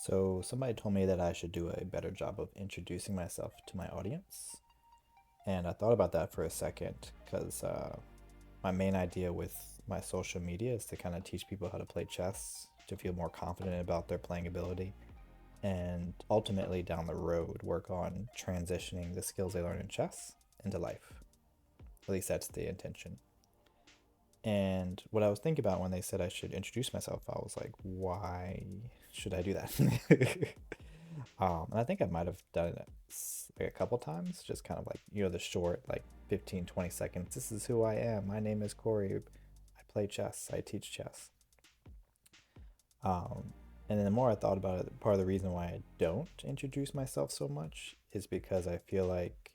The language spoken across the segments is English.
So somebody told me that I should do a better job of introducing myself to my audience. And I thought about that for a second because my main idea with my social media is to kind of teach people how to play chess, to feel more confident about their playing ability, and ultimately down the road work on transitioning the skills they learn in chess into life. At least that's the intention. And what I was thinking about when they said I should introduce myself, I was like, why should I do that? And I think I might have done it like a couple times, just kind of like, the short, like 15, 20 seconds. This is who I am. My name is Corey. I play chess. I teach chess. Um, and then the more I thought about it, part of the reason why I don't introduce myself so much is because I feel like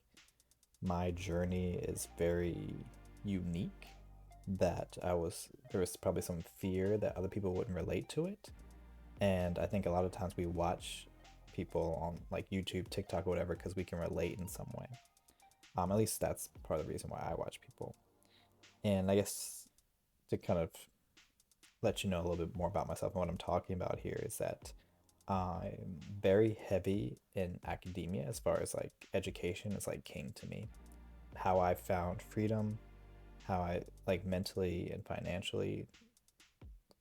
my journey is very unique. There was probably some fear that other people wouldn't relate to it. And I think a lot of times we watch people on like YouTube, TikTok, or whatever, because we can relate in some way. At least that's part of the reason why I watch people. And I guess to kind of let you know a little bit more about myself and what I'm talking about here is that I'm very heavy in academia as far as like education is like king to me. How I found freedom, how I like mentally and financially,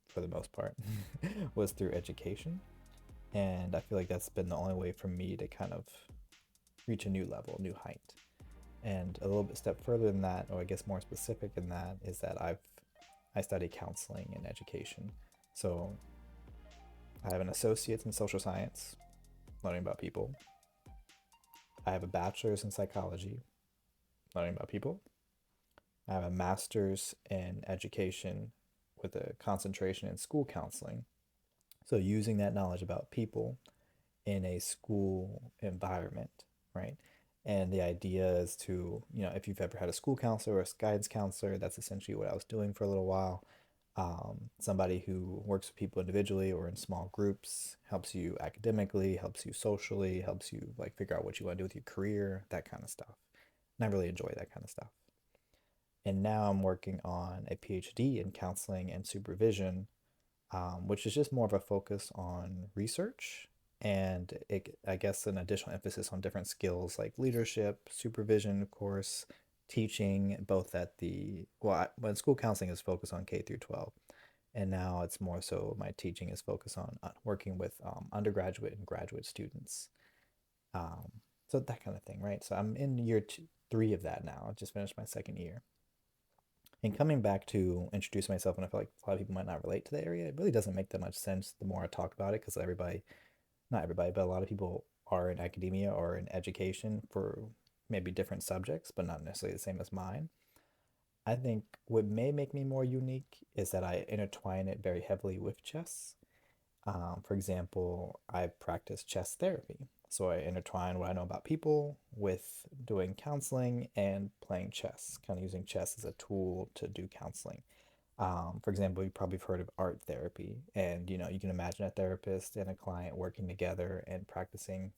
for the most part, was through education. And I feel like that's been the only way for me to kind of reach a new level, a new height. And a little bit step further than that, or I guess more specific than that, is that I study counseling and education. So I have an associate's in social science, learning about people. I have a bachelor's in psychology, learning about people. I have a master's in education with a concentration in school counseling. So using that knowledge about people in a school environment, right? And the idea is to, if you've ever had a school counselor or a guidance counselor, that's essentially what I was doing for a little while. Somebody who works with people individually or in small groups, helps you academically, helps you socially, helps you like figure out what you want to do with your career, that kind of stuff. And I really enjoy that kind of stuff. And now I'm working on a PhD in counseling and supervision, which is just more of a focus on research and I guess an additional emphasis on different skills like leadership, supervision, of course, teaching, both at when school counseling is focused on K through 12. And now it's more so my teaching is focused on working with undergraduate and graduate students. Um, so that kind of thing, right? So I'm in three of that now. I just finished my second year. And coming back to introduce myself, and I feel like a lot of people might not relate to the area, it really doesn't make that much sense the more I talk about it because not everybody, but a lot of people are in academia or in education for maybe different subjects, but not necessarily the same as mine. I think what may make me more unique is that I intertwine it very heavily with chess. For example, I practice chess therapy. So I intertwine what I know about people with doing counseling and playing chess, kind of using chess as a tool to do counseling. For example, you probably have heard of art therapy, and you can imagine a therapist and a client working together and practicing,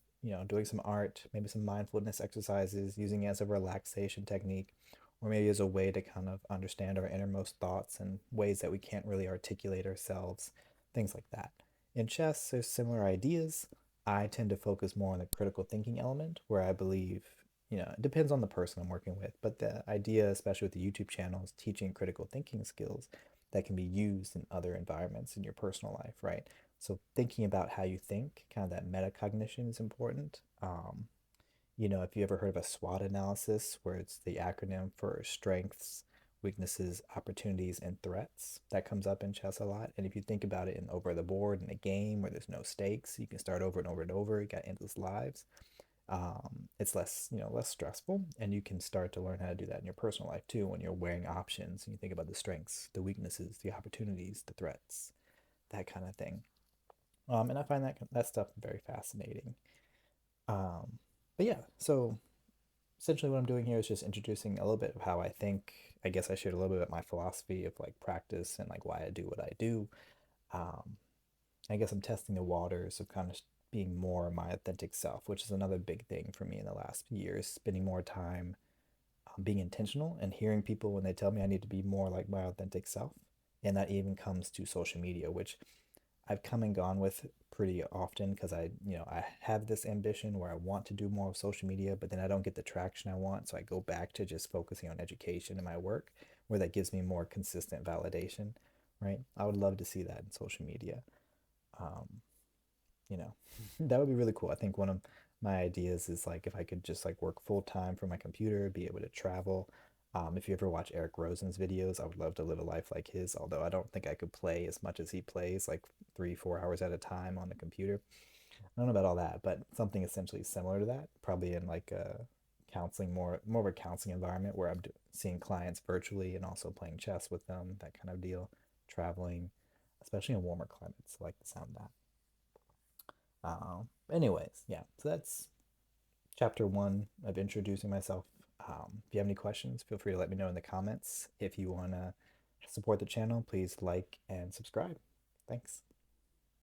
doing some art, maybe some mindfulness exercises, using it as a relaxation technique, or maybe as a way to kind of understand our innermost thoughts and ways that we can't really articulate ourselves, things like that. In chess, there's similar ideas. I tend to focus more on the critical thinking element, where I believe it depends on the person I'm working with, but the idea, especially with the YouTube channel, is teaching critical thinking skills that can be used in other environments in your personal life, right? So thinking about how you think, kind of that metacognition is important. If you ever heard of a SWOT analysis, where it's the acronym for strengths, weaknesses, opportunities, and threats, that comes up in chess a lot. And if you think about it in over the board in a game where there's no stakes, you can start over and over and over. You got endless lives. It's less stressful, and you can start to learn how to do that in your personal life too when you're weighing options and you think about the strengths, the weaknesses, the opportunities, the threats, that kind of thing. And I find that stuff very fascinating. Um, but yeah, so essentially what I'm doing here is just introducing a little bit of how I think. I guess I shared a little bit of my philosophy of like practice and like why I do what I do. Um, I guess I'm testing the waters of kind of being more my authentic self, which is another big thing for me in the last few years, spending more time being intentional and hearing people when they tell me I need to be more like my authentic self. And that even comes to social media, which I've come and gone with pretty often because I have this ambition where I want to do more of social media, but then I don't get the traction I want. So I go back to just focusing on education and my work, where that gives me more consistent validation, right? I would love to see that in social media. Um, you know, that would be really cool. I think one of my ideas is like if I could just like work full time from my computer, be able to travel. If you ever watch Eric Rosen's videos, I would love to live a life like his, although I don't think I could play as much as he plays, like 3, 4 hours at a time on the computer. I don't know about all that, but something essentially similar to that, probably in like a counseling, more of a counseling environment where seeing clients virtually and also playing chess with them, that kind of deal, traveling, especially in warmer climates. I like the sound of that. Anyways, yeah, so that's chapter one of introducing myself. If you have any questions, feel free to let me know in the comments. If you want to support the channel, please like and subscribe. Thanks.